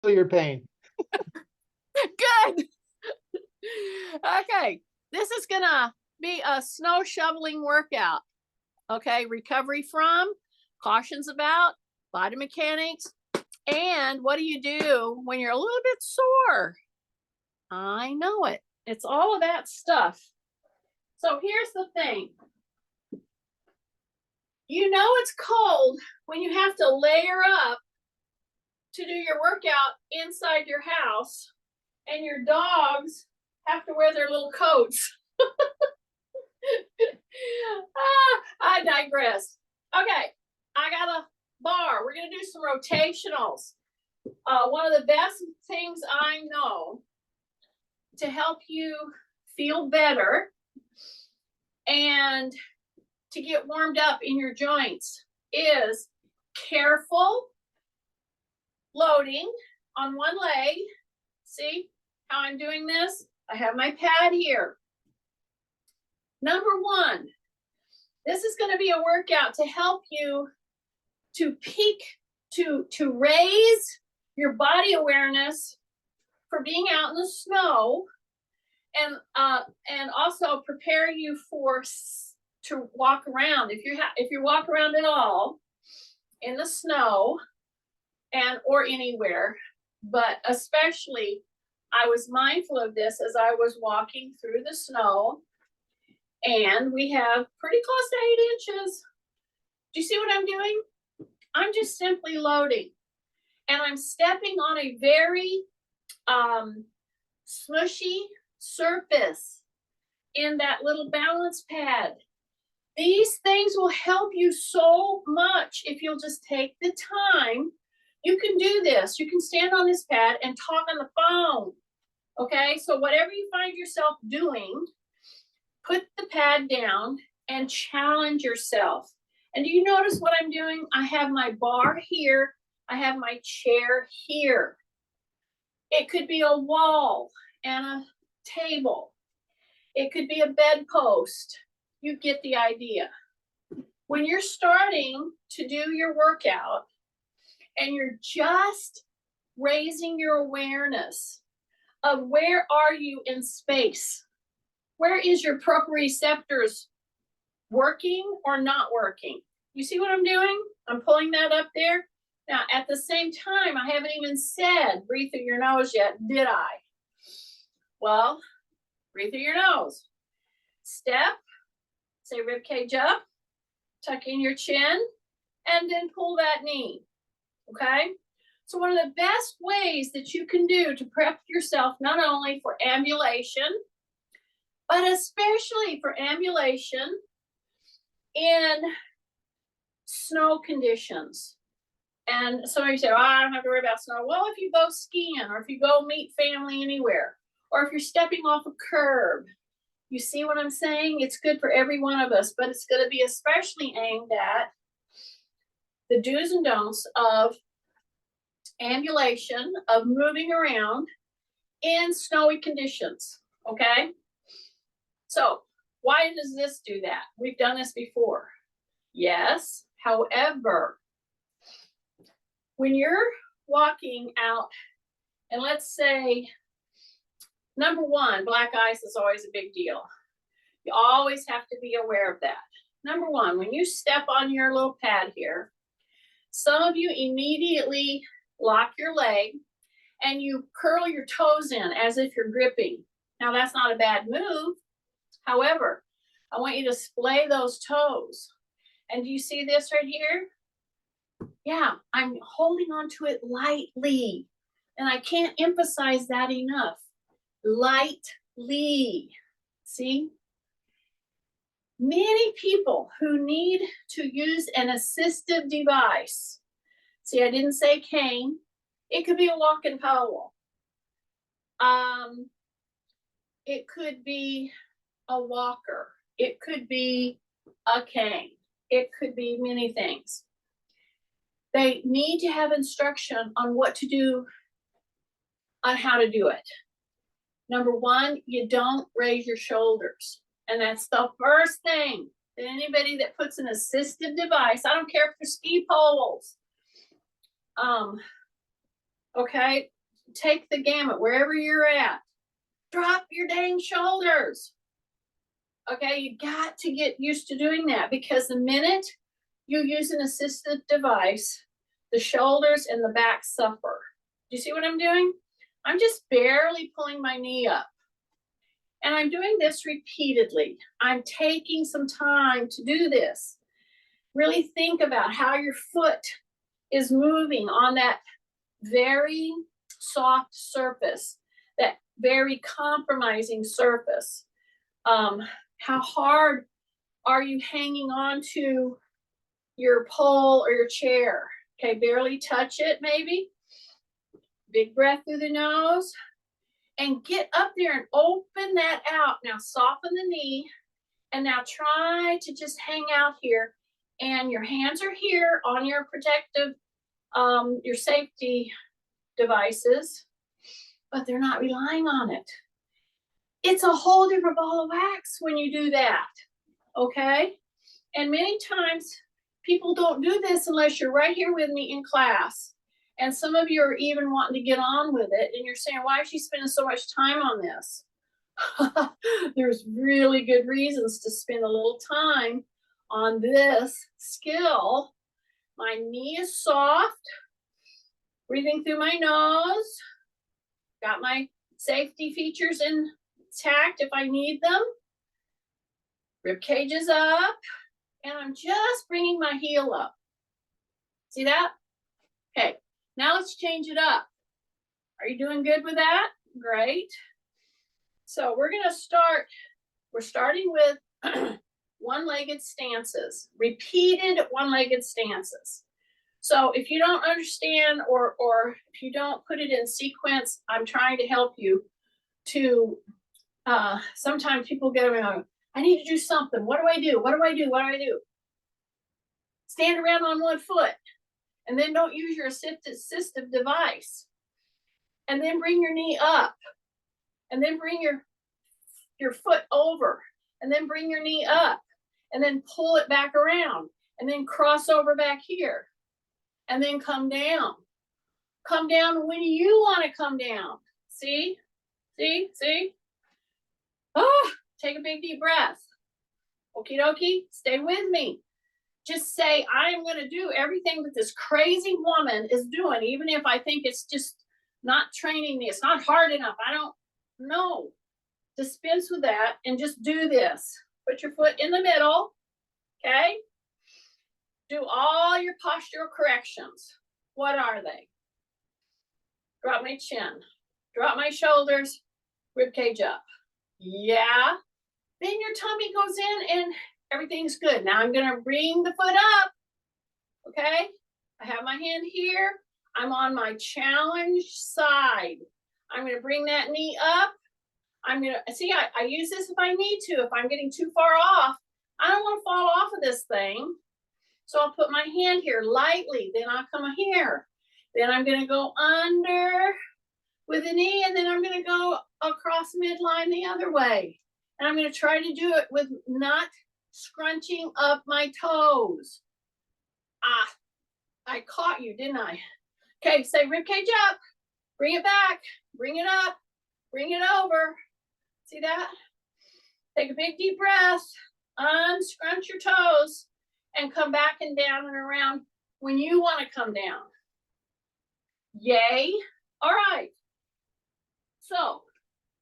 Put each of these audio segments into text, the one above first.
your pain. Good. Okay. This is going to be a snow shoveling workout. Okay. Recovery from, cautions about, body mechanics, and what do you do when you're a little bit sore? I know it. It's all of that stuff. So here's the thing. You know it's cold when you have to layer up to do your workout inside your house and your dogs have to wear their little coats. I digress. Okay, I got a bar. We're going to do some rotationals. One of the best things I know to help you feel better and to get warmed up in your joints is careful loading on one leg. See how I'm doing this? I have my pad here. Number one, this is going to be a workout to help you to peak, to raise your body awareness for being out in the snow, and also prepare you for to walk around. If you walk around at all in the snow and or anywhere, but especially I was mindful of this as I was walking through the snow, and we have pretty close to 8 inches. Do you see what I'm doing? I'm just simply loading, and I'm stepping on a very smushy surface in that little balance pad. These things will help you so much if you'll just take the time. You can do this. You can stand on this pad and talk on the phone. Okay, so whatever you find yourself doing, put the pad down and challenge yourself. And do you notice what I'm doing? I have my bar here. I have my chair here. It could be a wall and a table. It could be a bedpost. You get the idea. When you're starting to do your workout and you're just raising your awareness of where are you in space? Where is your proprioceptors working or not working? You see what I'm doing? I'm pulling that up there. Now, at the same time, I haven't even said breathe through your nose yet, did I? Well, breathe through your nose. Step, say rib cage up, tuck in your chin, and then pull that knee, okay? So one of the best ways that you can do to prep yourself, not only for ambulation, but especially for ambulation in snow conditions. And some of you say, oh, I don't have to worry about snow. Well, if you go skiing or if you go meet family anywhere, or if you're stepping off a curb, you see what I'm saying? It's good for every one of us, but it's going to be especially aimed at the do's and don'ts of ambulation, of moving around in snowy conditions, okay? So why does this do that? We've done this before. Yes, however, when you're walking out, and let's say, number one, black ice is always a big deal. You always have to be aware of that. Number one, when you step on your little pad here, some of you immediately lock your leg and you curl your toes in as if you're gripping. Now, that's not a bad move. However, I want you to splay those toes. And do you see this right here? Yeah, I'm holding on to it lightly. And I can't emphasize that enough. Lightly. See? Many people who need to use an assistive device. See, I didn't say cane. It could be a walking pole. It could be a walker. It could be a cane. It could be many things. They need to have instruction on what to do, on how to do it. Number one, you don't raise your shoulders. And that's the first thing that anybody that puts an assistive device, I don't care if they're ski poles. Okay, take the gamut wherever you're at. Drop your dang shoulders. Okay, you got to get used to doing that, because the minute you use an assistive device, the shoulders and the back suffer. Do you see what I'm doing? I'm just barely pulling my knee up. And I'm doing this repeatedly. I'm taking some time to do this. Really think about how your foot is moving on that very soft surface, that very compromising surface. How hard are you hanging on to your pole or your chair? Okay, barely touch it maybe. Big breath through the nose. And get up there and open that out. Now soften the knee. And now try to just hang out here. And your hands are here on your protective, your safety devices, but they're not relying on it. It's a whole different ball of wax when you do that, okay? And many times people don't do this unless you're right here with me in class. And some of you are even wanting to get on with it, and you're saying, why is she spending so much time on this? There's really good reasons to spend a little time on this skill. My knee is soft, breathing through my nose, got my safety features intact if I need them. Rib cage is up, and I'm just bringing my heel up. See that? Okay, now let's change it up. Are you doing good with that? Great. So we're starting with one-legged stances, repeated one-legged stances. So if you don't understand or if you don't put it in sequence, I'm trying to help you to, sometimes people get around, I need to do something. What do I do? What do I do? What do I do? Stand around on one foot, and then don't use your assistive device. And then bring your knee up, and then bring your foot over, and then bring your knee up, and then pull it back around, and then cross over back here, and then come down. Come down when you want to come down. See? See? See? Oh, take a big deep breath. Okie dokie, stay with me. Just say, I am going to do everything that this crazy woman is doing, even if I think it's just not training me. It's not hard enough. I don't know. Dispense with that and just do this. Put your foot in the middle, okay? Do all your postural corrections. What are they? Drop my chin, drop my shoulders, rib cage up. Yeah. Then your tummy goes in and everything's good. Now I'm gonna bring the foot up, okay? I have my hand here. I'm on my challenge side. I'm gonna bring that knee up. I'm gonna, see, I use this if I need to. If I'm getting too far off, I don't wanna fall off of this thing. So I'll put my hand here lightly, then I'll come here. Then I'm gonna go under with the knee, and then I'm gonna go across midline the other way. And I'm gonna try to do it with not scrunching up my toes. Ah, I caught you, didn't I? Okay, say rib cage up, bring it back, bring it up, bring it over. See that? Take a big deep breath, unscrunch your toes, and come back and down and around when you want to come down. Yay. All right. So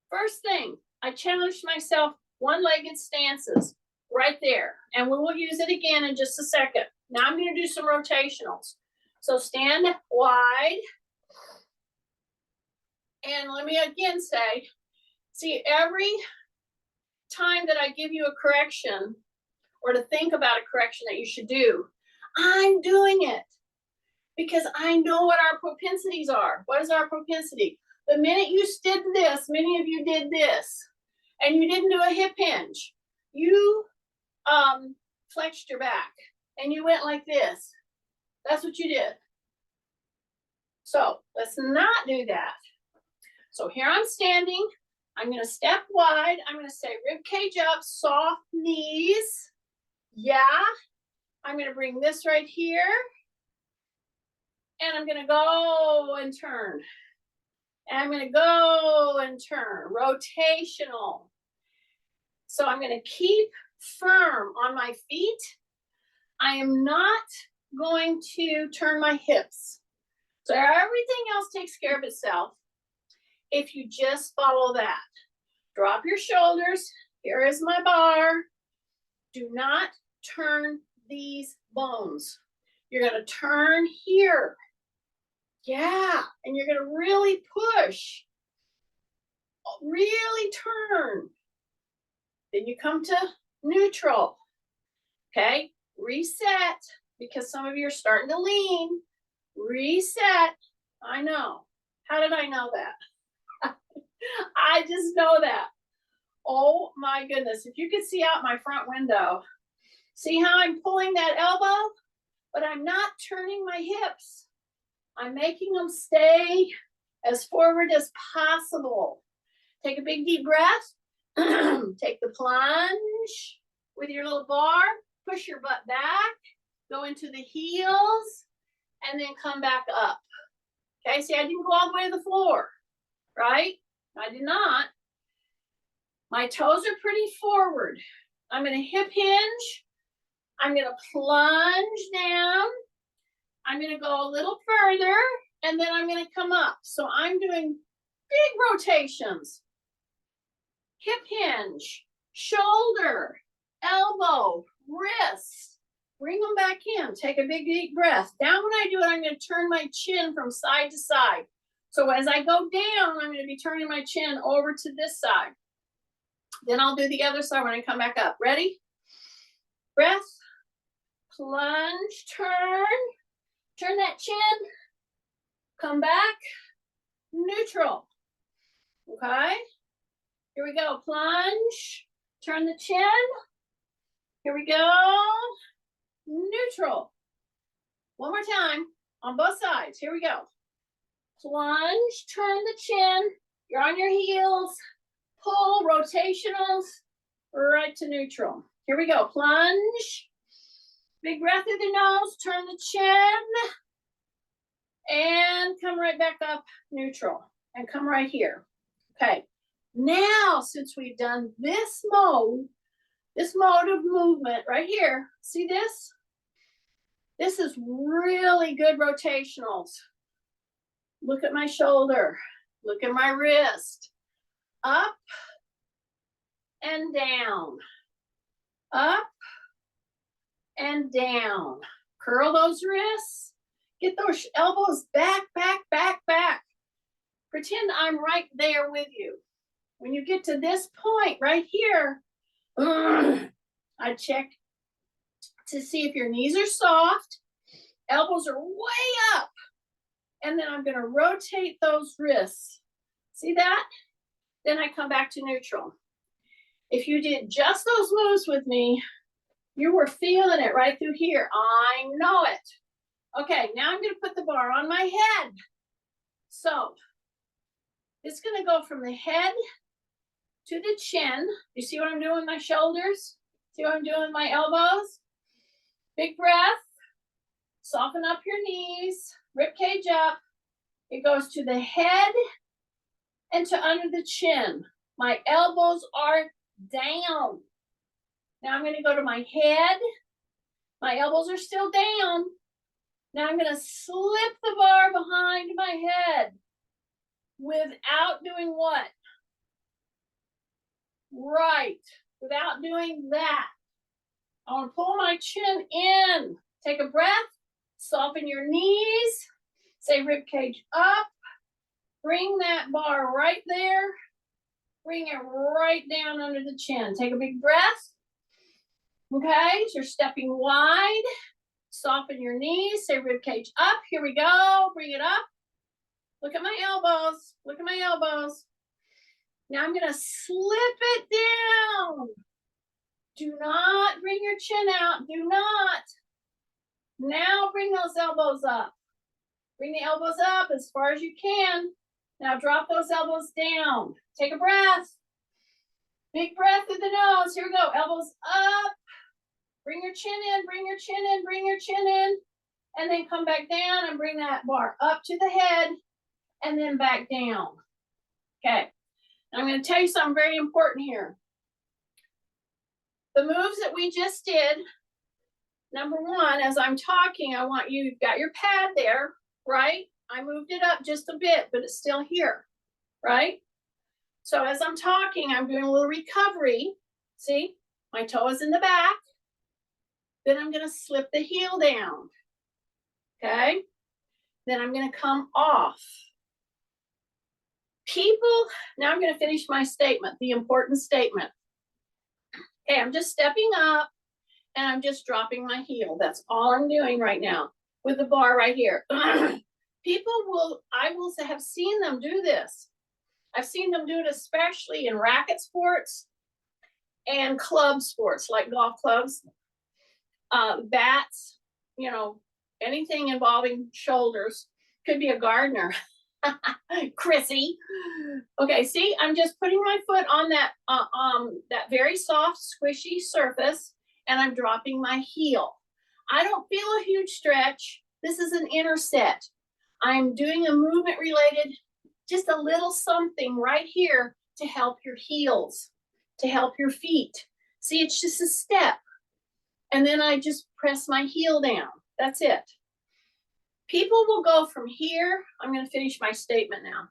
first thing, I challenged myself, one-legged stances right there. And we will use it again in just a second. Now I'm going to do some rotationals. So stand wide. And let me again say, see, every time that I give you a correction or to think about a correction that you should do, I'm doing it because I know what our propensities are. What is our propensity? The minute you did this, many of you did this, and you didn't do a hip hinge. You flexed your back and you went like this. That's what you did. So let's not do that. So here I'm standing. I'm going to step wide. I'm going to say rib cage up, soft knees. Yeah. I'm going to bring this right here. And I'm gonna go and turn. And I'm gonna go and turn, rotational. So I'm gonna keep firm on my feet. I am not going to turn my hips. So everything else takes care of itself if you just follow that. Drop your shoulders. Here is my bar. Do not turn these bones. You're gonna turn here. Yeah, and you're gonna really push. Really turn. Then you come to neutral. Okay, reset, because some of you are starting to lean. Reset. I know. How did I know that? I just know that. Oh my goodness. If you could see out my front window, see how I'm pulling that elbow, but I'm not turning my hips. I'm making them stay as forward as possible. Take a big deep breath. Take the plunge with your little bar. Push your butt back. Go into the heels and then come back up. Okay, see, I didn't go all the way to the floor, right? I did not. My toes are pretty forward. I'm going to hip hinge. I'm going to plunge down. I'm going to go a little further, and then I'm going to come up. So I'm doing big rotations. Hip hinge, shoulder, elbow, wrist. Bring them back in. Take a big deep breath. Down when I do it, I'm going to turn my chin from side to side. So as I go down, I'm going to be turning my chin over to this side. Then I'll do the other side when I come back up. Ready? Breath, plunge, turn that chin, come back, neutral. Okay? Here we go. Plunge, turn the chin. Here we go. Neutral. One more time on both sides. Here we go. Plunge, turn the chin. You're on your heels. Pull, rotationals, right to neutral. Here we go. Plunge. Big breath through the nose. Turn the chin. And come right back up, neutral. And come right here. Okay. Now, since we've done this mode of movement right here, see this? This is really good rotationals. Look at my shoulder. Look at my wrist. Up and down. Up and down. Curl those wrists. Get those elbows back, back, back, back. Pretend I'm right there with you. When you get to this point right here, I check to see if your knees are soft, elbows are way up, and then I'm going to rotate those wrists. See that? Then I come back to neutral. If you did just those moves with me, you were feeling it right through here. I know it. Okay, now I'm going to put the bar on my head. So it's going to go from the head to the chin. You see what I'm doing with my shoulders? See what I'm doing with my elbows? Big breath. Soften up your knees. Rib cage up. It goes to the head and to under the chin. My elbows are down. Now I'm going to go to my head. My elbows are still down. Now I'm going to slip the bar behind my head without doing what? Right. Without doing that. I want to pull my chin in. Take a breath. Soften your knees. Say rib cage up. Bring that bar right there. Bring it right down under the chin. Take a big breath. Okay, so you're stepping wide. Soften your knees. Say rib cage up. Here we go. Bring it up. Look at my elbows. Look at my elbows. Now I'm going to slip it down. Do not bring your chin out. Do not. Now bring those elbows up. Bring the elbows up as far as you can. Now drop those elbows down. Take a breath. Big breath through the nose. Here we go. Elbows up. Bring your chin in. Bring your chin in. Bring your chin in. and then come back down and bring that bar up to the head and then back down. Okay, I'm going to tell you something very important here. The moves that we just did, number one, as I'm talking, I want you've got your pad there, right? I moved it up just a bit, but it's still here, right? So as I'm talking, I'm doing a little recovery. See, my toe is in the back. Then I'm going to slip the heel down. Okay. Then I'm going to come off. People, now I'm going to finish my statement, the important statement. Okay, I'm just stepping up and I'm just dropping my heel. That's all I'm doing right now with the bar right here. People will, I will have seen them do this. I've seen them do it especially in racket sports and club sports like golf clubs, bats, you know, anything involving shoulders. Could be a gardener. Chrissy. Okay, see, I'm just putting my foot on that that very soft, squishy surface, and I'm dropping my heel. I don't feel a huge stretch. This is an inner set. I'm doing a movement related, just a little something right here to help your heels, to help your feet. See, it's just a step. And then I just press my heel down. That's it. People will go from here. I'm going to finish my statement now.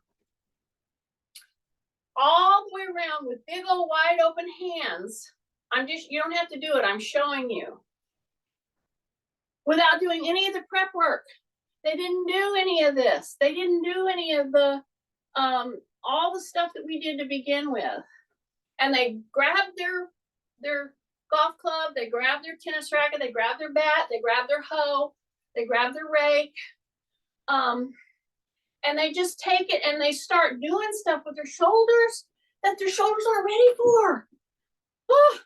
All the way around with big old wide open hands. You don't have to do it. I'm showing you. Without doing any of the prep work. They didn't do any of this. They didn't do any of the, all the stuff that we did to begin with. And they grabbed their golf club, they grabbed their tennis racket, they grabbed their bat, they grabbed their hoe, they grab their rake, and they just take it and they start doing stuff with their shoulders that their shoulders aren't ready for. Oh.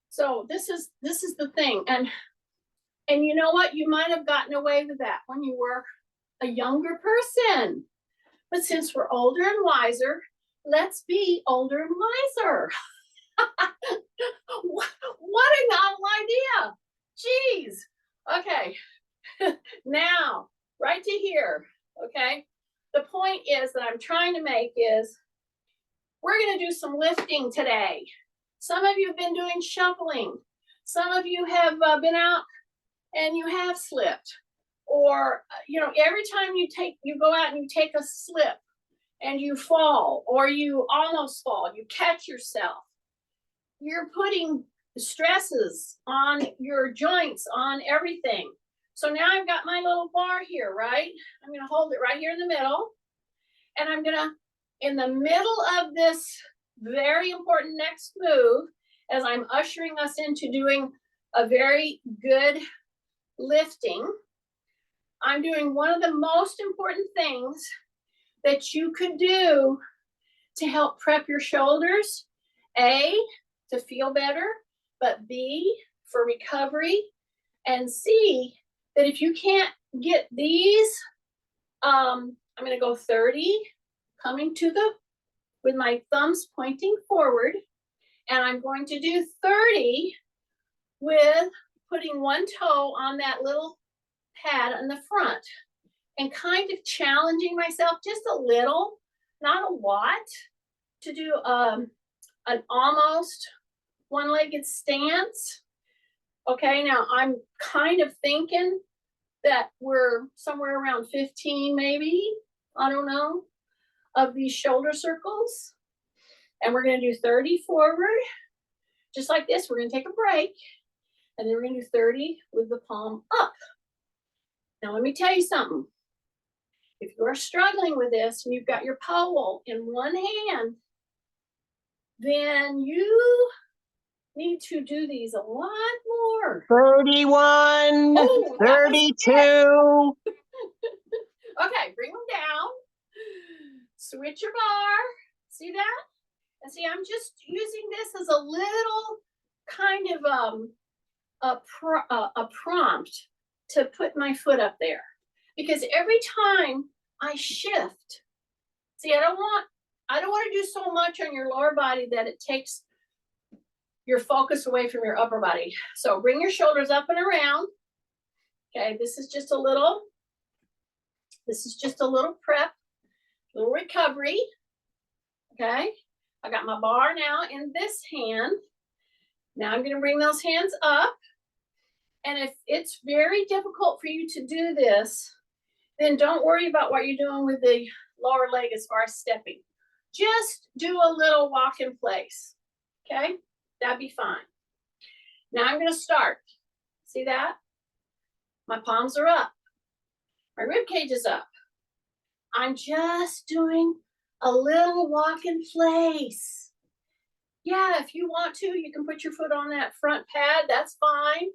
So this is the thing, and you know what? You might have gotten away with that when you were a younger person, but since we're older and wiser, let's be older and wiser. What a novel idea! Jeez. Okay. Now, right to here, okay? The point is that I'm trying to make is we're going to do some lifting today. Some of you have been doing shuffling. Some of you have been out and you have slipped. Or, you know, every time you go out and you take a slip and you fall or you almost fall, you catch yourself. You're putting stresses on your joints, on everything. So now I've got my little bar here, right? I'm going to hold it right here in the middle. And I'm going to, in the middle of this very important next move, as I'm ushering us into doing a very good lifting, I'm doing one of the most important things that you could do to help prep your shoulders. A, to feel better, but B, for recovery, and C, that if you can't get these, I'm going to go 30, coming to with my thumbs pointing forward, and I'm going to do 30 with putting one toe on that little pad on the front and kind of challenging myself just a little, not a lot, to do an almost one-legged stance. Okay, now I'm kind of thinking that we're somewhere around 15 maybe, I don't know, of these shoulder circles. And we're going to do 30 forward, just like this. We're going to take a break, and then we're going to do 30 with the palm up. Now let me tell you something. If you're struggling with this and you've got your pole in one hand, then you need to do these a lot more. 31, oh, 32. Okay, bring them down. Switch your bar. See that? And see, I'm just using this as a little kind of a prompt to put my foot up there. Because every time I shift, see, I don't want to do so much on your lower body that it takes your focus away from your upper body. So bring your shoulders up and around. Okay, this is just a little prep, little recovery. Okay, I got my bar now in this hand. Now I'm gonna bring those hands up. And if it's very difficult for you to do this, then don't worry about what you're doing with the lower leg as far as stepping. Just do a little walk in place, okay? That'd be fine. Now I'm gonna start. See that? My palms are up. My rib cage is up. I'm just doing a little walk in place. Yeah, if you want to, you can put your foot on that front pad, that's fine.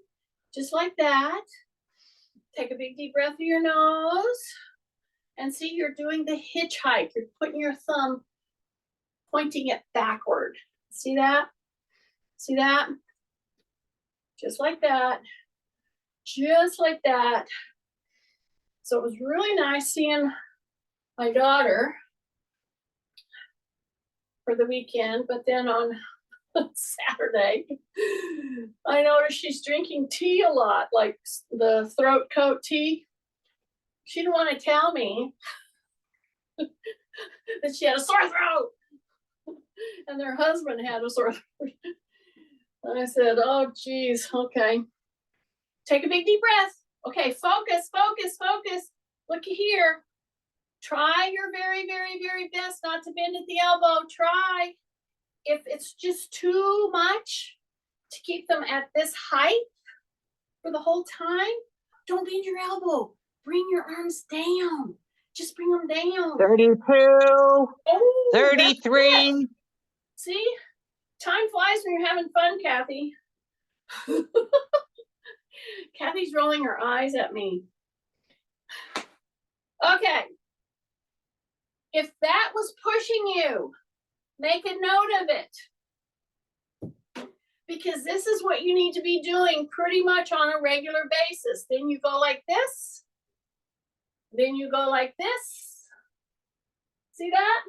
Just like that. Take a big deep breath through your nose. And see, you're doing the hitchhike. You're putting your thumb, pointing it backward. See that? See that? Just like that. Just like that. So it was really nice seeing my daughter for the weekend, but then on Saturday, I noticed she's drinking tea a lot, like the throat coat tea. She didn't want to tell me that she had a sore throat and their husband had a sore throat. And I said, oh, geez, okay. Take a big deep breath. Okay, focus, focus, focus. Looky here. Try your very, very, very best not to bend at the elbow. Try. If it's just too much to keep them at this height for the whole time, don't bend your elbow. Bring your arms down. Just bring them down. 32, Oh, 33. see? Time flies when you're having fun, Kathy. Kathy's rolling her eyes at me. Okay. If that was pushing you, make a note of it. Because this is what you need to be doing pretty much on a regular basis. Then you go like this. Then you go like this. See that?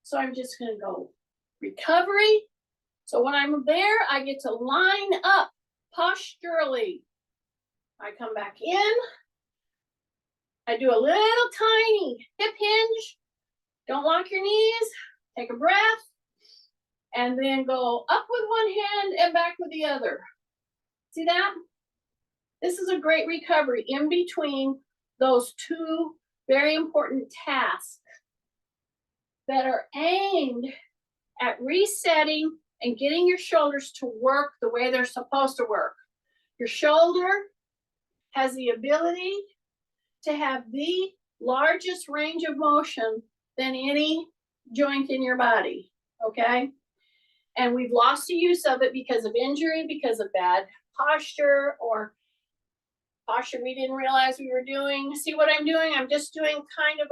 So I'm just going to go recovery. So when I'm there, I get to line up posturally. I come back in. I do a little tiny hip hinge. Don't lock your knees. Take a breath. And then go up with one hand and back with the other. See that? This is a great recovery in between those two very important tasks that are aimed at resetting and getting your shoulders to work the way they're supposed to work. Your shoulder has the ability to have the largest range of motion than any joint in your body, okay? And we've lost the use of it because of injury, because of bad posture, or posture we didn't realize we were doing. See what I'm doing? I'm just doing kind of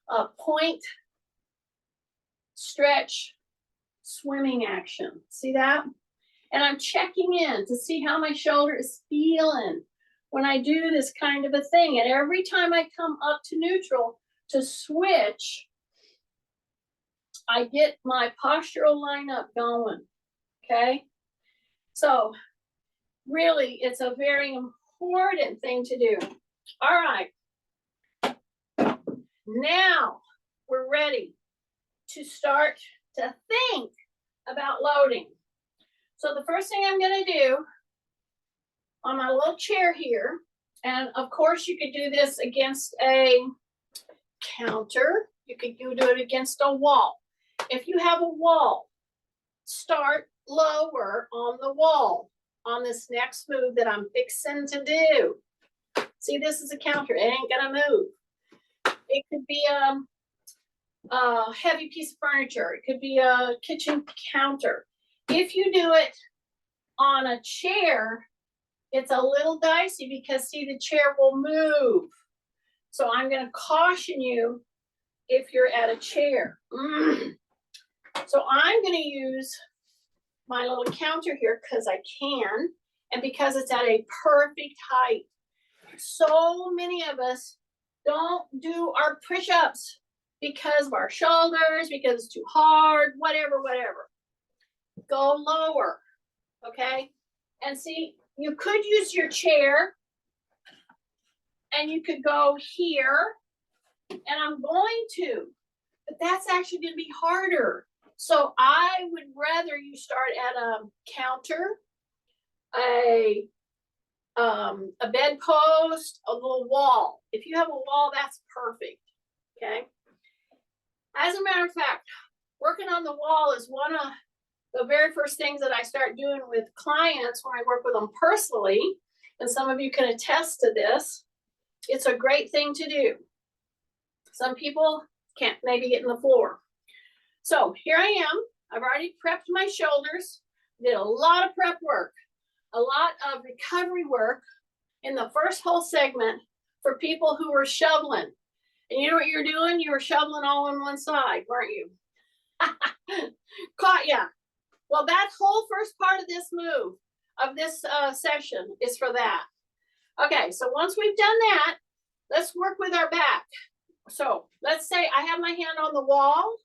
a point, stretch, swimming action. See that? And I'm checking in to see how my shoulder is feeling when I do this kind of a thing. And every time I come up to neutral to switch, I get my postural lineup going, okay? So really, it's a very important thing to do. All right. Now we're ready to start to think about loading. So the first thing I'm gonna do on my little chair here, and of course you could do this against a counter, you could do it against a wall. If you have a wall, start lower on the wall on this next move that I'm fixing to do. See, this is a counter, it ain't gonna move. It could be a heavy piece of furniture, it could be a kitchen counter. If you do it on a chair, it's a little dicey because see, the chair will move. So I'm gonna caution you if you're at a chair. So I'm gonna use my little counter here because I can, and because it's at a perfect height. So many of us don't do our push-ups because of our shoulders, because it's too hard, whatever. Go lower, okay? And see, you could use your chair and you could go here, and I'm going to, but that's actually going to be harder. So I would rather you start at a counter, a bedpost, a little wall. If you have a wall, that's perfect. Okay. As a matter of fact, working on the wall is one of the very first things that I start doing with clients when I work with them personally. And some of you can attest to this. It's a great thing to do. Some people can't maybe get in the floor. So here I am. I've already prepped my shoulders, did a lot of prep work, a lot of recovery work in the first whole segment for people who were shoveling. And you know what you're doing? You were shoveling all on one side, weren't you? Caught ya. Well, that whole first part of this move, of this session, is for that. Okay, so once we've done that, let's work with our back. So let's say I have my hand on the wall,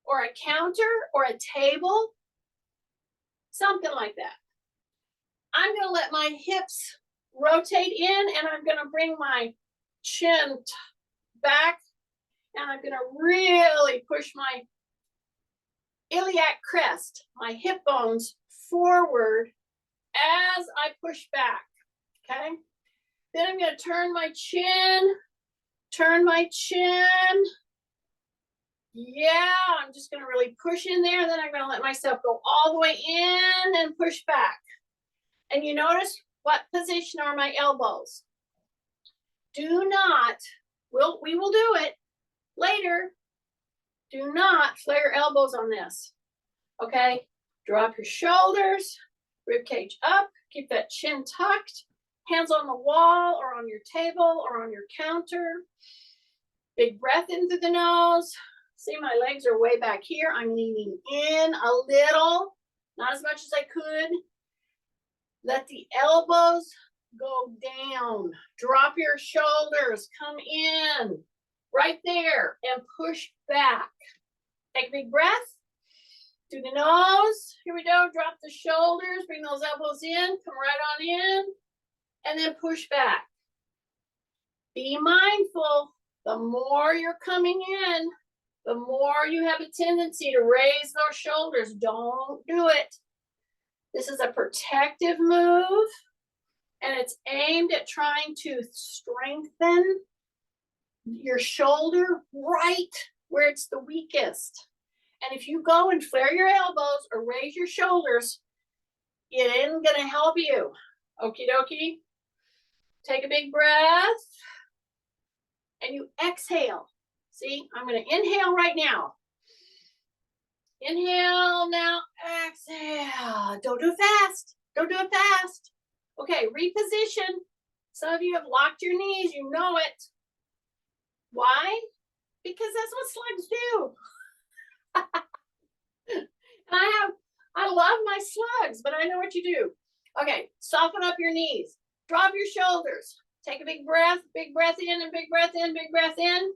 or a counter, or a table, something like that. I'm going to let my hips rotate in, and I'm going to bring my chin back, and I'm going to really push my iliac crest, my hip bones forward as I push back. Okay. Then I'm going to turn my chin. Yeah, I'm just going to really push in there. Then I'm going to let myself go all the way in and push back. And you notice what position are my elbows? Do not, we will do it later. Do not flare your elbows on this. Okay? Drop your shoulders, rib cage up, keep that chin tucked, hands on the wall or on your table or on your counter. Big breath in through the nose. See, my legs are way back here. I'm leaning in a little, not as much as I could. Let the elbows go down. Drop your shoulders, come in right there and push back. Take a big breath through the nose. Here we go. Drop the shoulders, bring those elbows in, come right on in, and then push back. Be mindful, the more you're coming in, the more you have a tendency to raise those shoulders. Don't do it. This is a protective move, and it's aimed at trying to strengthen your shoulder right where it's the weakest. And if you go and flare your elbows or raise your shoulders, it isn't going to help you. Okie dokie. Take a big breath. And you exhale. See, I'm going to inhale right now. Inhale, now exhale. Don't do it fast. Don't do it fast. Okay, reposition. Some of you have locked your knees. You know it. Why? Because that's what slugs do. And I love my slugs, but I know what you do. Okay, soften up your knees. Drop your shoulders. Take a big breath in and big breath in, big breath in.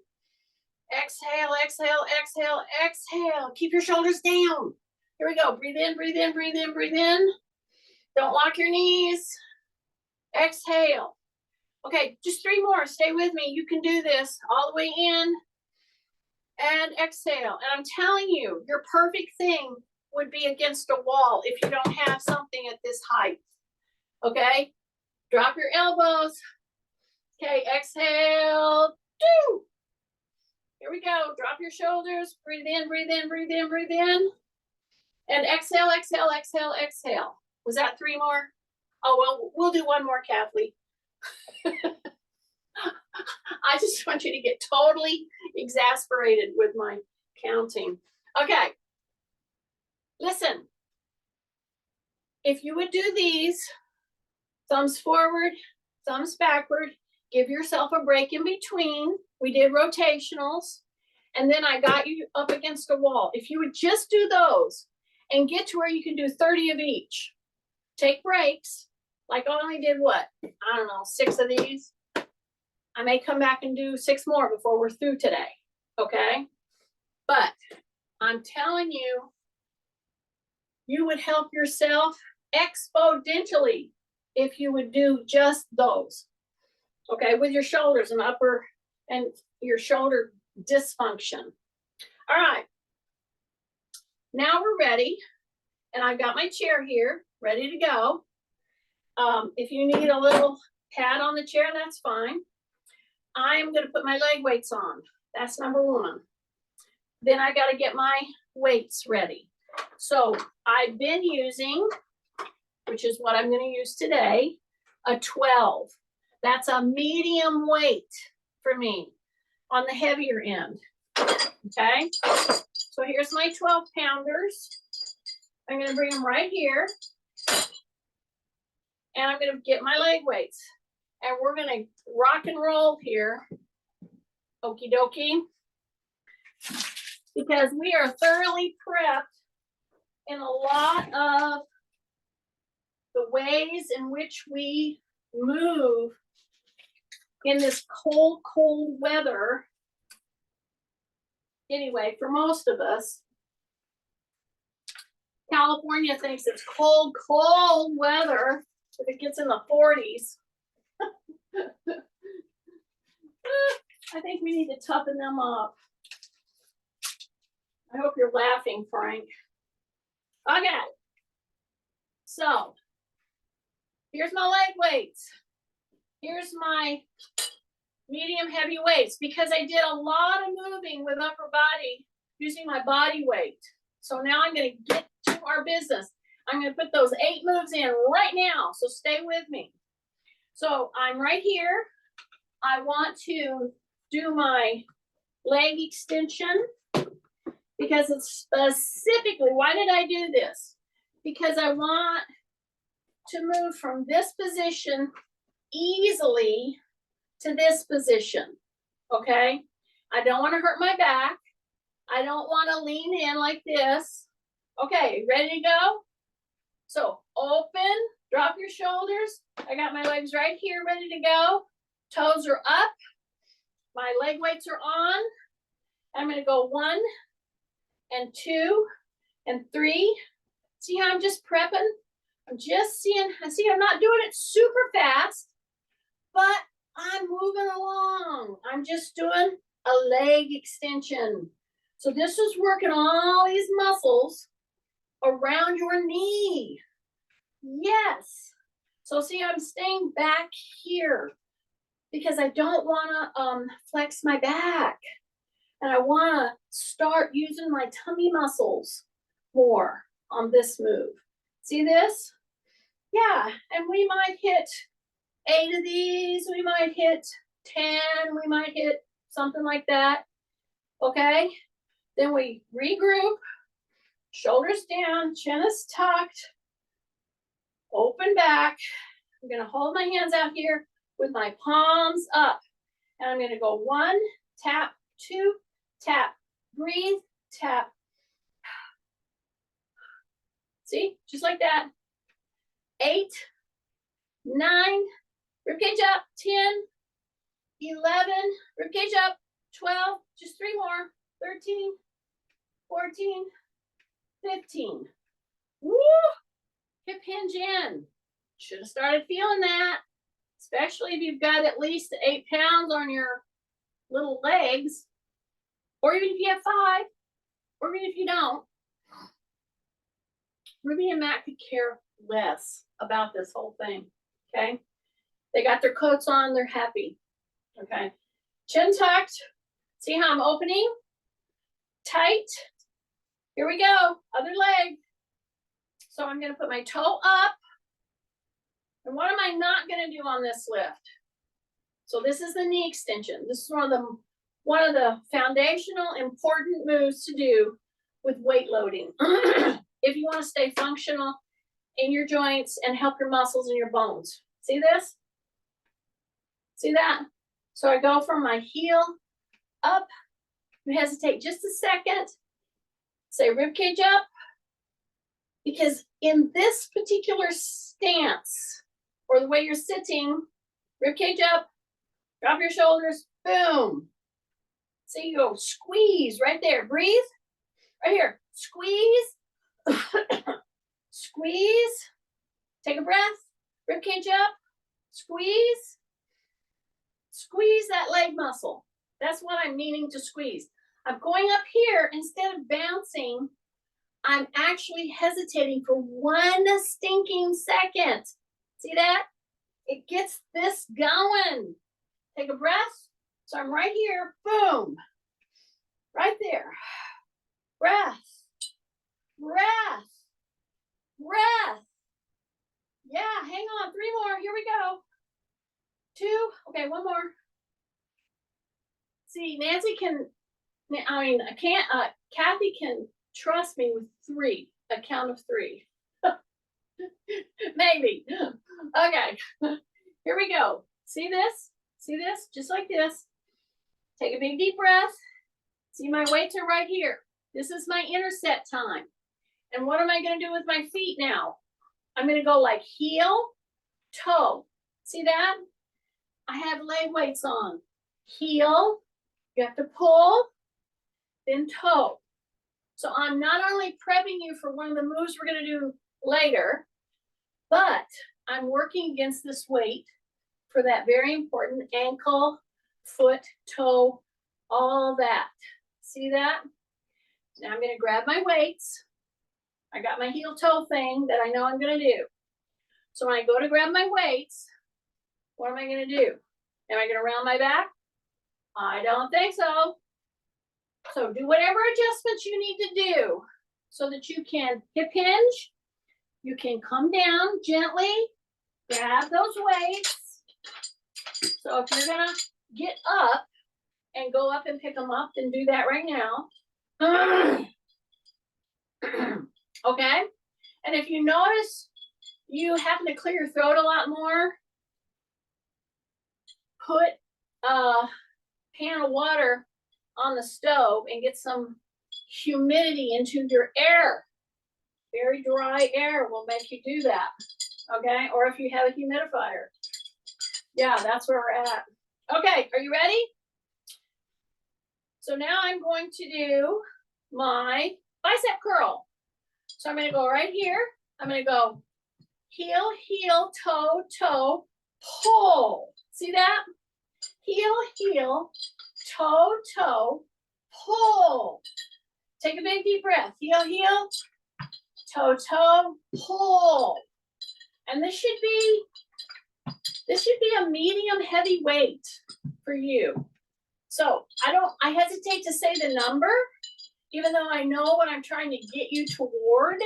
Exhale, exhale, exhale, exhale. Keep your shoulders down. Here we go. Breathe in, breathe in, breathe in, breathe in. Don't lock your knees. Exhale. Okay, just 3 more. Stay with me. You can do this all the way in and exhale. And I'm telling you, your perfect thing would be against a wall if you don't have something at this height. Okay? Drop your elbows. Okay, exhale. Do. Here we go. Drop your shoulders. Breathe in, breathe in, breathe in, breathe in. And exhale, exhale, exhale, exhale. Was that 3 more? Oh, well, we'll do 1 more, Kathleen. I just want you to get totally exasperated with my counting. Okay. Listen. If you would do these, thumbs forward, thumbs backward, give yourself a break in between. We did rotationals, and then I got you up against a wall. If you would just do those and get to where you can do 30 of each, take breaks. Like I only did what? I don't know, 6 of these. I may come back and do 6 more before we're through today, okay? But I'm telling you, you would help yourself exponentially if you would do just those. Okay, with your shoulders and upper and your shoulder dysfunction. All right. Now we're ready. And I've got my chair here, ready to go. If you need a little pad on the chair, that's fine. I'm gonna put my leg weights on. That's number one. Then I gotta get my weights ready. So I've been using, which is what I'm gonna use today, a 12. That's a medium weight for me on the heavier end, okay? So here's my 12 pounders. I'm gonna bring them right here. And I'm gonna get my leg weights. And we're gonna rock and roll here. Okie dokie. Because we are thoroughly prepped in a lot of the ways in which we move in this cold, cold weather. Anyway, for most of us, California thinks it's cold, cold weather if it gets in the 40s. I think we need to toughen them up. I hope you're laughing, Frank. Okay. So, here's my leg weights. Here's my medium heavy weights because I did a lot of moving with upper body using my body weight. So now I'm going to get to our business. I'm going to put those 8 moves in right now. So stay with me. So I'm right here. I want to do my leg extension because it's specifically, why did I do this? Because I want to move from this position easily to this position, okay? I don't want to hurt my back. I don't want to lean in like this. Okay, ready to go? So open, drop your shoulders. I got my legs right here ready to go. Toes are up. My leg weights are on. I'm going to go 1 and 2 and 3. See how I'm just prepping? I'm just seeing, see, I'm not doing it super fast, but I'm moving along. I'm just doing a leg extension. So this is working all these muscles around your knee. Yes. So see, I'm staying back here because I don't want to flex my back. And I want to start using my tummy muscles more on this move. See this? Yeah, and we might hit 8 of these, we might hit 10, we might hit something like that, okay? Then we regroup, shoulders down, chin is tucked, open back. I'm gonna hold my hands out here with my palms up. And I'm gonna go 1, tap, 2, tap, breathe, tap. See, just like that. 8, 9, ribcage up, 10, 11, ribcage up, 12, just 3 more, 13, 14, 15. Woo! Hip hinge in. Should have started feeling that, especially if you've got at least 8 pounds on your little legs, or even if you have 5, or even if you don't. Ruby and Matt could care less about this whole thing, okay? They got their coats on, they're happy, okay? Chin tucked. See how I'm opening? Tight. Here we go, other leg. So I'm gonna put my toe up. And what am I not gonna do on this lift? So this is the knee extension. This is one of the foundational important moves to do with weight loading. If you want to stay functional in your joints and help your muscles and your bones. See this? See that? So I go from my heel up. You hesitate just a second. Say ribcage up. Because in this particular stance, or the way you're sitting, ribcage up, drop your shoulders, boom. So you go squeeze right there. Breathe. Right here. Squeeze. Squeeze. Take a breath. Ribcage up. Squeeze. Squeeze that leg muscle. That's what I'm meaning to squeeze. I'm going up here, instead of bouncing, I'm actually hesitating for 1 stinking second. See that? It gets this going. Take a breath. So I'm right here, boom, right there. Breath, breath, breath. Yeah, hang on, 3 more, here we go. 2, okay, 1 more. See, Nancy can, I can't, Kathy can trust me with 3, a count of 3. Maybe. Okay, here we go. See this? See this? Just like this. Take a big deep breath. See, my weights are right here. This is my intercept time. And what am I going to do with my feet now? I'm going to go like heel, toe. See that? I have leg weights on. Heel, you have to pull, then toe. So I'm not only prepping you for one of the moves we're going to do later, but I'm working against this weight for that very important ankle, foot, toe, all that. See that? Now I'm going to grab my weights. I got my heel toe thing that I know I'm going to do. So when I go to grab my weights, what am I going to do? Am I going to round my back? I don't think so. So do whatever adjustments you need to do so that you can hip hinge. You can come down gently, grab those weights. So if you're going to get up and go up and pick them up, then do that right now. Okay? And if you notice you happen to clear your throat a lot more, put a pan of water on the stove and get some humidity into your air. Very dry air will make you do that. Okay? Or if you have a humidifier. Yeah, that's where we're at. Okay, are you ready? So now I'm going to do my bicep curl. So I'm going to go right here. I'm going to go heel, heel, toe, toe, pull. See that? Heel, heel, toe, toe, pull. Take a big deep breath. Heel, heel, toe, toe, pull. And this should be a medium heavy weight for you. So I hesitate to say the number, even though I know what I'm trying to get you toward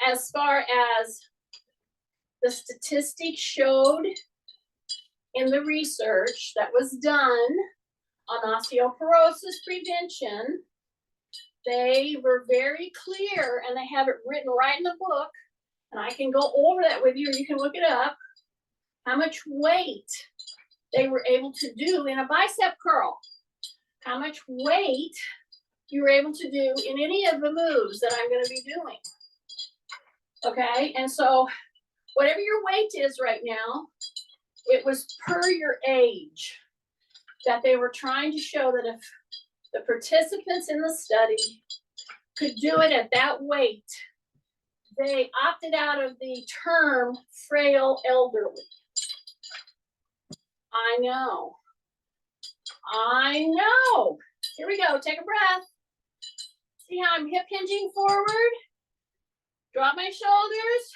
as far as the statistics showed in the research that was done on osteoporosis prevention. They were very clear, and they have it written right in the book, and I can go over that with you, or you can look it up, how much weight they were able to do in a bicep curl, how much weight you were able to do in any of the moves that I'm going to be doing. Okay, and so whatever your weight is right now, it was per your age that they were trying to show that if the participants in the study could do it at that weight, they opted out of the term frail elderly. I know. Here we go. Take a breath. See how I'm hip hinging forward? Drop my shoulders.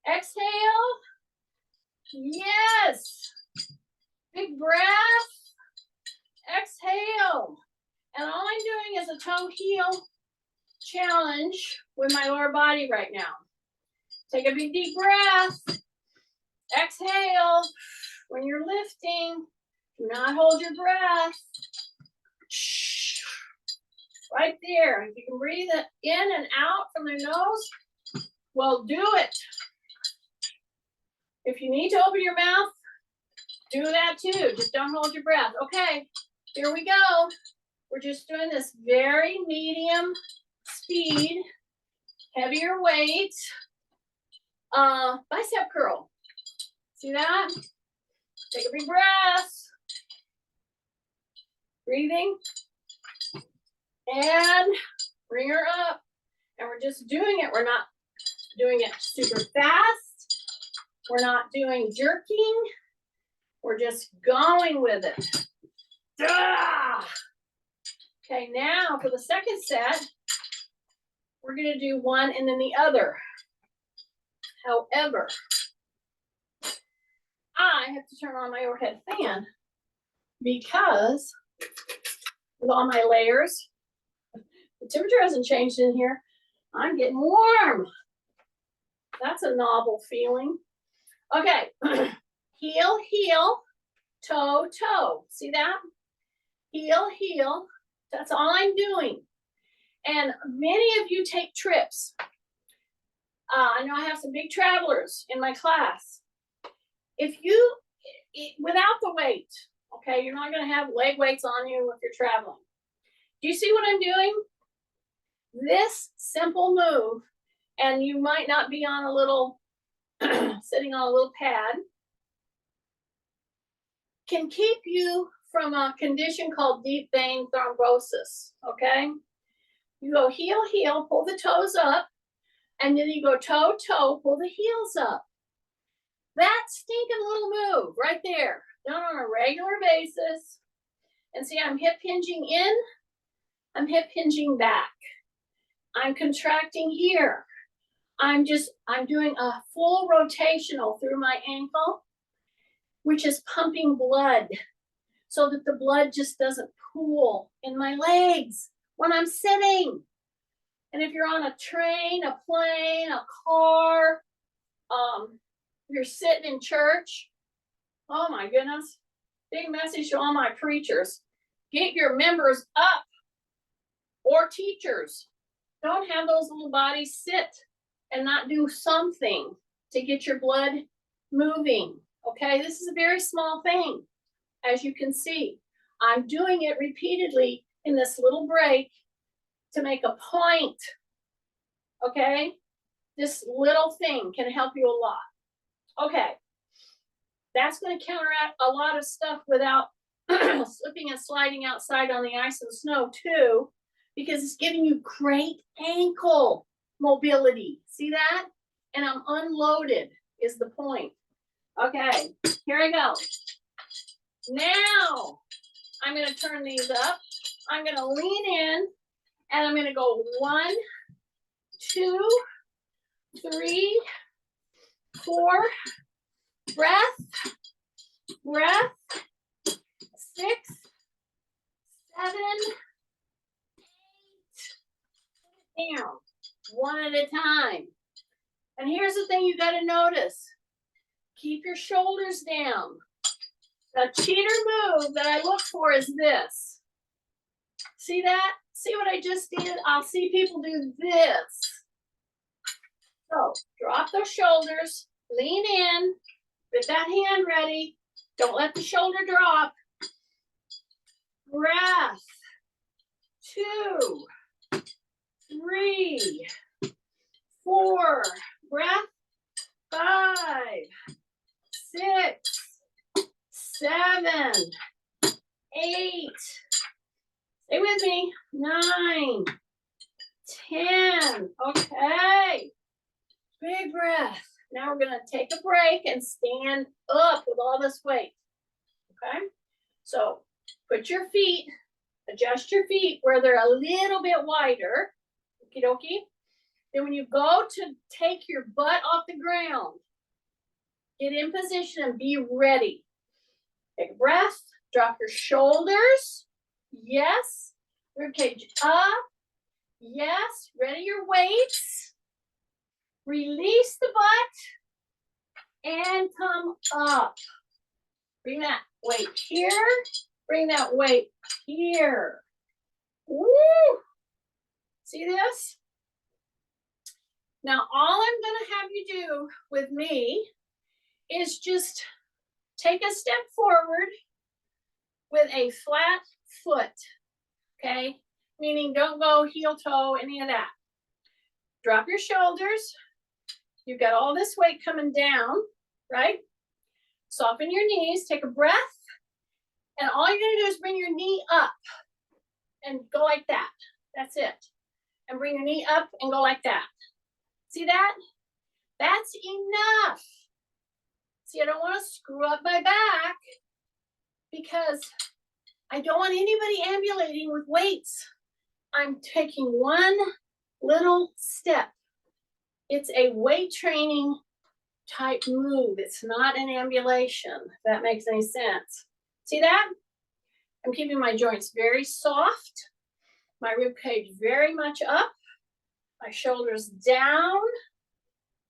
Exhale. Yes. Big breath. Exhale. And all I'm doing is a toe heel challenge with my lower body right now. Take a big deep breath. Exhale. When you're lifting, do not hold your breath. Right there. If you can breathe it in and out from the nose, well, do it. If you need to open your mouth, do that too. Just don't hold your breath. Okay, here we go. We're just doing this very medium speed, heavier weight, bicep curl. See that? Take a big breath. Breathing. And bring her up. And we're just doing it. We're not doing it super fast. We're not doing jerking. We're just going with it. Okay, now for the second set, we're going to do one and then the other. However, I have to turn on my overhead fan because with all my layers, the temperature hasn't changed in here. I'm getting warm. That's a novel feeling. Okay, heel, heel, toe, toe. See that? Heel, heel. That's all I'm doing. And many of you take trips. I know I have some big travelers in my class. If you, without the weight, okay, you're not going to have leg weights on you if you're traveling. Do you see what I'm doing? This simple move, and you might not be on a little, sitting on a little pad, can keep you from a condition called deep vein thrombosis, okay? You go heel, heel, pull the toes up, and then you go toe, toe, pull the heels up. That stinking little move right there, done on a regular basis. And see, I'm hip hinging in, I'm hip hinging back. I'm contracting here. I'm doing a full rotational through my ankle, which is pumping blood so that the blood just doesn't pool in my legs when I'm sitting. And if you're on a train, a plane, a car, you're sitting in church, oh my goodness, big message to all my preachers. Get your members up, or teachers. Don't have those little bodies sit and not do something to get your blood moving, okay? This is a very small thing, as you can see. I'm doing it repeatedly in this little break to make a point, okay? This little thing can help you a lot. Okay, that's going to counteract a lot of stuff without slipping and sliding outside on the ice and snow too, because it's giving you great ankle mobility. See that? And I'm unloaded is the point. Okay, here I go. Now I'm going to turn these up. I'm going to lean in and I'm going to go 1, 2, 3, 4, breath, breath, 6, 7, 8, down, one at a time. And here's the thing you got to notice. Keep your shoulders down. The cheater move that I look for is this. See that? See what I just did? I'll see people do this. So drop those shoulders, lean in, get that hand ready. Don't let the shoulder drop. Breath. 2, 3, 4. Breath. 5, 6, 7, 8. Stay with me. 9, 10. Okay. Big breath. Now we're going to take a break and stand up with all this weight. Okay? So put your feet, adjust your feet where they're a little bit wider. Okie dokie. Then when you go to take your butt off the ground, get in position and be ready. Take a breath. Drop your shoulders. Yes. Ribcage up. Yes. Ready your weights. Release the butt and come up. Bring that weight here. Bring that weight here. Woo! See this? Now, all I'm going to have you do with me is just take a step forward with a flat foot, okay? Meaning don't go heel toe, any of that. Drop your shoulders. You've got all this weight coming down, right? Soften your knees, take a breath, and all you're gonna do is bring your knee up and go like that. That's it. And bring your knee up and go like that. See that? That's enough. See, I don't want to screw up my back because I don't want anybody ambulating with weights. I'm taking one little step. It's a weight training type move. It's not an ambulation, if that makes any sense. See that? I'm keeping my joints very soft, my rib cage very much up, my shoulders down,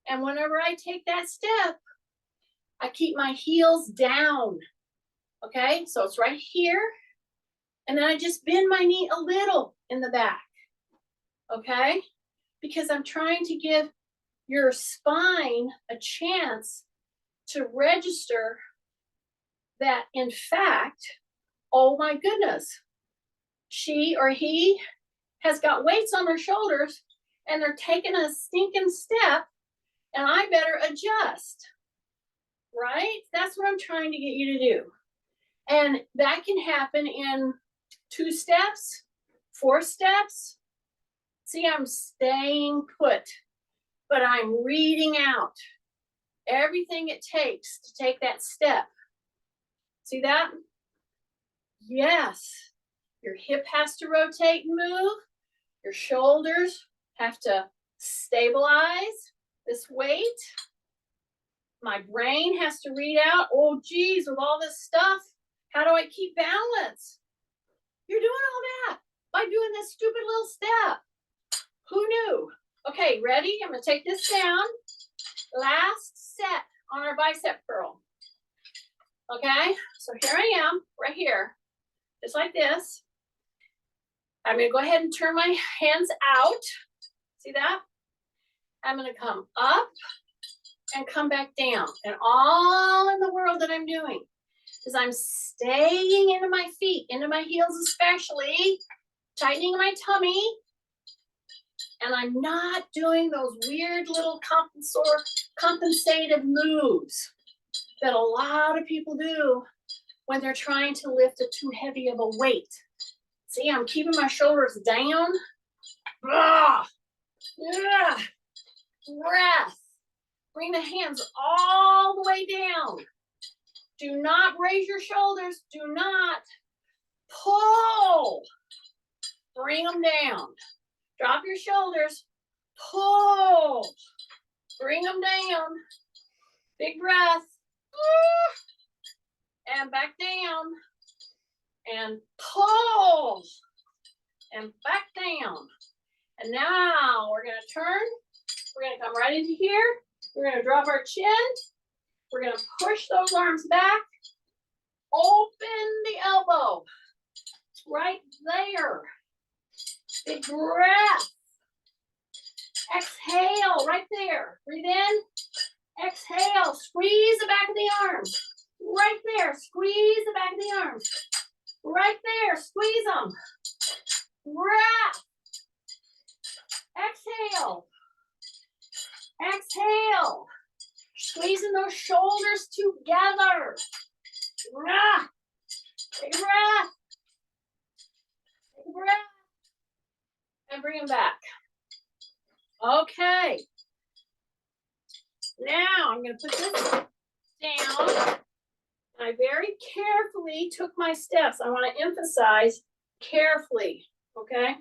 and whenever I take that step, I keep my heels down. Okay, so it's right here, and then I just bend my knee a little in the back. Okay, because I'm trying to give your spine a chance to register that, in fact, oh my goodness, she or he has got weights on their shoulders and they're taking a stinking step, and I better adjust, right? That's what I'm trying to get you to do. And that can happen in 2 steps, 4 steps. See, I'm staying put, but I'm reading out everything it takes to take that step. See that? Yes. Your hip has to rotate and move. Your shoulders have to stabilize this weight. My brain has to read out, oh geez, with all this stuff, how do I keep balance? You're doing all that by doing this stupid little step. Who knew? Okay, ready? I'm gonna take this down. Last set on our bicep curl. Okay, so here I am, right here, just like this. I'm gonna go ahead and turn my hands out. See that? I'm gonna come up and come back down. And all in the world that I'm doing is I'm staying into my feet, into my heels especially, tightening my tummy. And I'm not doing those weird little compensative moves that a lot of people do when they're trying to lift a too heavy of a weight. See, I'm keeping my shoulders down. Ah, yeah. Breath. Bring the hands all the way down. Do not raise your shoulders. Do not pull. Bring them down. Drop your shoulders. Pull. Bring them down. Big breath. And back down. And pull. And back down. And now we're going to turn. We're going to come right into here. We're going to drop our chin. We're going to push those arms back. Open the elbow. Right there. Big breath. Exhale right there. Breathe in. Exhale. Squeeze the back of the arms. Right there. Squeeze the back of the arms. Right there. Squeeze them. Breath. Exhale. Exhale. Squeezing those shoulders together. Take a breath. Take a breath. And bring them back. Okay. Now I'm going to put this down. I very carefully took my steps. I want to emphasize carefully, okay?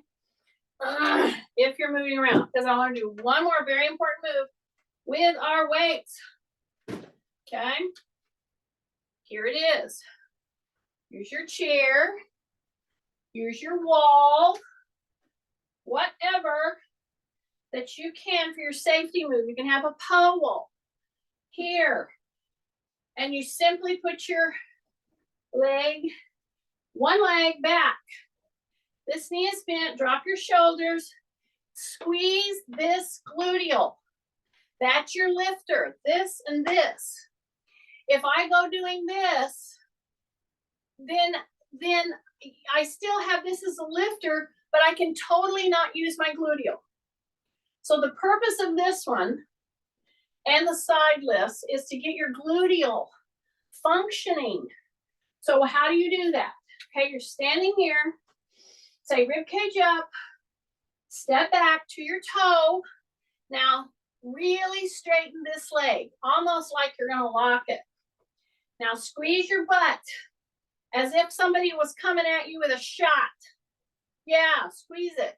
If you're moving around, because I want to do one more very important move with our weights. Okay? Here it is. Use your chair. Use your wall. Whatever that you can for your safety move. You can have a pole here. And you simply put your one leg back. This knee is bent. Drop your shoulders. Squeeze this gluteal. That's your lifter. This and this. If I go doing this, then I still have this as a lifter, but I can totally not use my gluteal. So the purpose of this one and the side lifts is to get your gluteal functioning. So how do you do that? Okay, you're standing here, say rib cage up, step back to your toe. Now really straighten this leg, almost like you're gonna lock it. Now squeeze your butt as if somebody was coming at you with a shot. Yeah, squeeze it.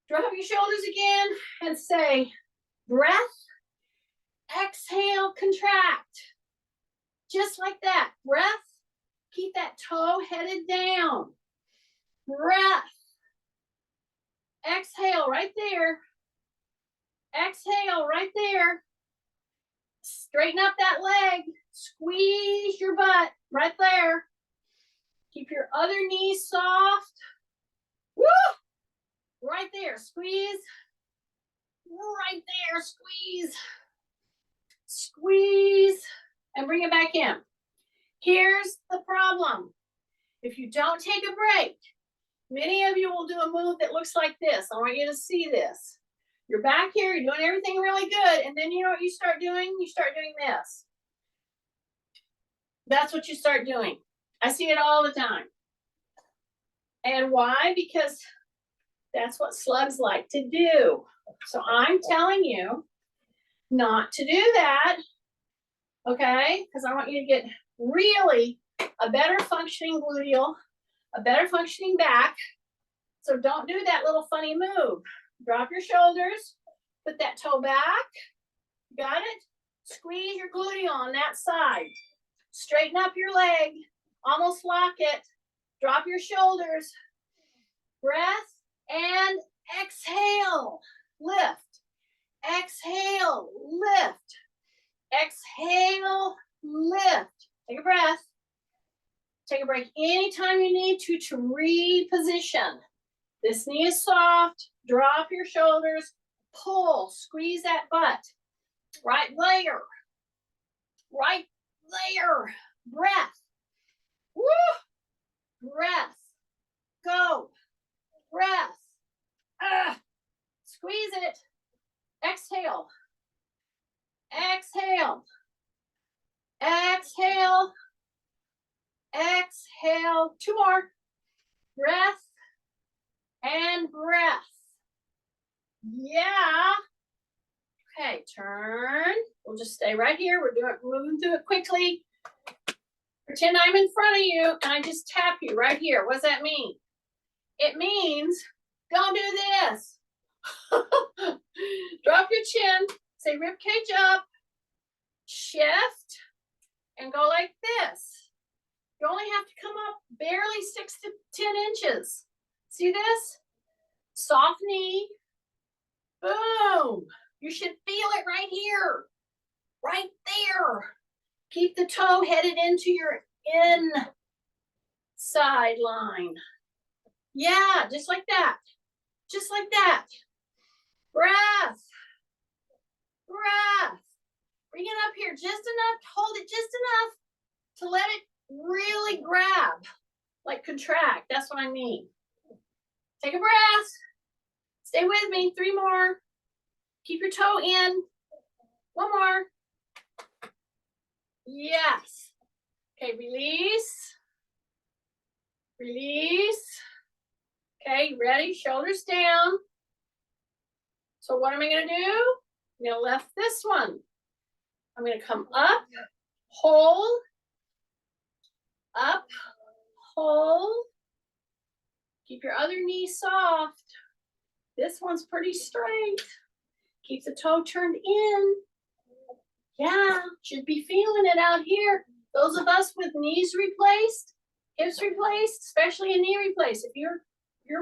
Drop your shoulders again and say, breath, exhale, contract. Just like that. Breath, keep that toe headed down. Breath. Exhale right there. Exhale right there. Straighten up that leg. Squeeze your butt right there. Keep your other knee soft. Woo! Right there. Squeeze. Right there. Squeeze. Squeeze. And bring it back in. Here's the problem. If you don't take a break, many of you will do a move that looks like this. I want you to see this. You're back here, you're doing everything really good, and then you know what you start doing? You start doing this. That's what you start doing. I see it all the time. And why? Because that's what slugs like to do. So I'm telling you not to do that, okay? Because I want you to get really a better functioning gluteal, a better functioning back. So don't do that little funny move. Drop your shoulders, put that toe back. Got it? Squeeze your gluteal on that side. Straighten up your leg, almost lock it. Drop your shoulders. Breath and exhale. Lift. Exhale, lift. Exhale, lift. Take a breath. Take a break anytime you need to reposition. This knee is soft. Drop your shoulders. Pull. Squeeze that butt. Right there. Right there. Breath. Woo! Breath. Go. Breath. Squeeze it. Exhale. Exhale. Exhale. Exhale. Two more. Breath and breath. Yeah. Okay, turn. We'll just stay right here. We're moving through it quickly. Pretend I'm in front of you and I just tap you right here. What does that mean? It means don't do this. Drop your chin. Say rib cage up. Shift and go like this. You only have to come up barely 6 to 10 inches. See this? Soft knee. Boom. You should feel it right here. Right there. Keep the toe headed into your inside line. Yeah, just like that. Just like that. Breath. Breath. Bring it up here just enough. Hold it just enough to let it really grab. Like contract. That's what I mean. Take a breath. Stay with me. 3 more. Keep your toe in. 1 more. Yes. Okay, release. Release. Okay, ready? Shoulders down. So what am I going to do? I'm going to lift this one. I'm going to come up, hold, up, hold. Keep your other knee soft. This one's pretty straight. Keep the toe turned in. Yeah, should be feeling it out here. Those of us with knees replaced, hips replaced, especially a knee replaced. If you're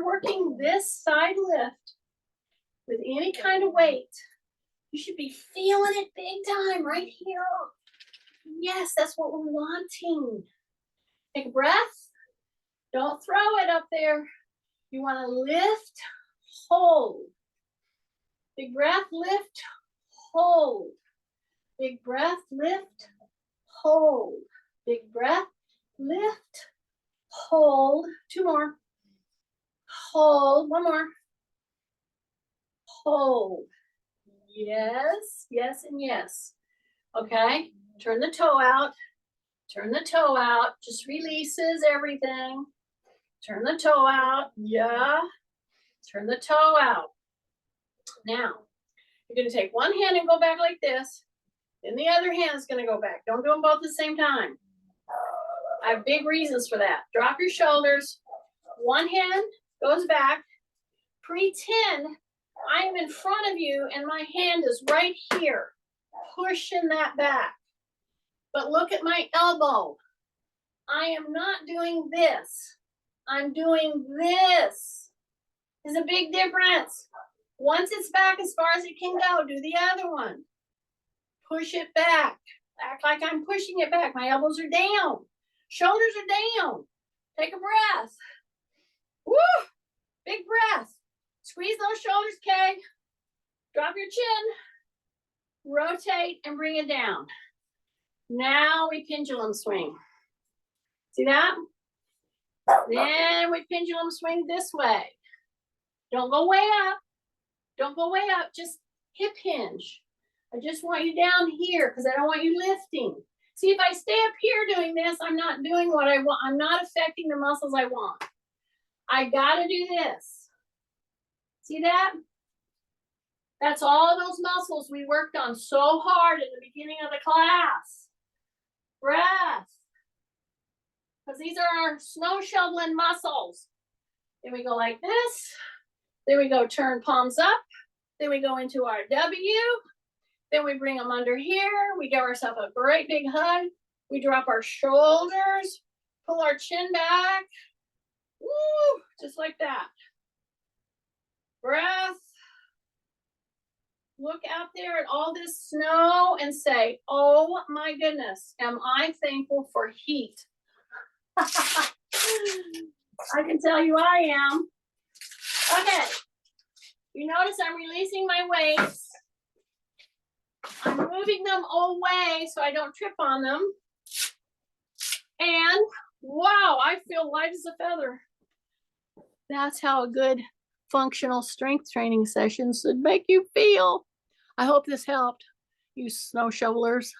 working this side lift with any kind of weight, you should be feeling it big time right here. Yes, that's what we're wanting. Take a breath. Don't throw it up there. You want to lift, hold. Big breath, lift, hold. Big breath, lift, hold. Big breath, lift, hold. 2 more. Hold. 1 more. Hold. Yes, yes, and yes. Okay, turn the toe out. Turn the toe out. Just releases everything. Turn the toe out. Yeah. Turn the toe out. Now, you're going to take one hand and go back like this. Then the other hand's gonna go back. Don't do them both at the same time. I have big reasons for that. Drop your shoulders. One hand goes back. Pretend I am in front of you and my hand is right here, pushing that back. But look at my elbow. I am not doing this. I'm doing this. There's a big difference. Once it's back as far as it can go, do the other one. Push it back. Act like I'm pushing it back. My elbows are down. Shoulders are down. Take a breath. Woo! Big breath. Squeeze those shoulders, Kay. Drop your chin. Rotate and bring it down. Now we pendulum swing. See that? Then we pendulum swing this way. Don't go way up. Don't go way up. Just hip hinge. I just want you down here because I don't want you lifting. See, if I stay up here doing this, I'm not doing what I want. I'm not affecting the muscles I want. I gotta do this. See that? That's all those muscles we worked on so hard at the beginning of the class. Breath. Because these are our snow shoveling muscles. Then we go like this. Then we go turn palms up. Then we go into our W. Then we bring them under here. We give ourselves a great big hug. We drop our shoulders, pull our chin back. Woo, just like that. Breath. Look out there at all this snow and say, oh my goodness, am I thankful for heat? I can tell you I am. Okay. You notice I'm releasing my weights. I'm moving them away so I don't trip on them. And wow, I feel light as a feather. That's how a good functional strength training session should make you feel. I hope this helped, you snow shovelers.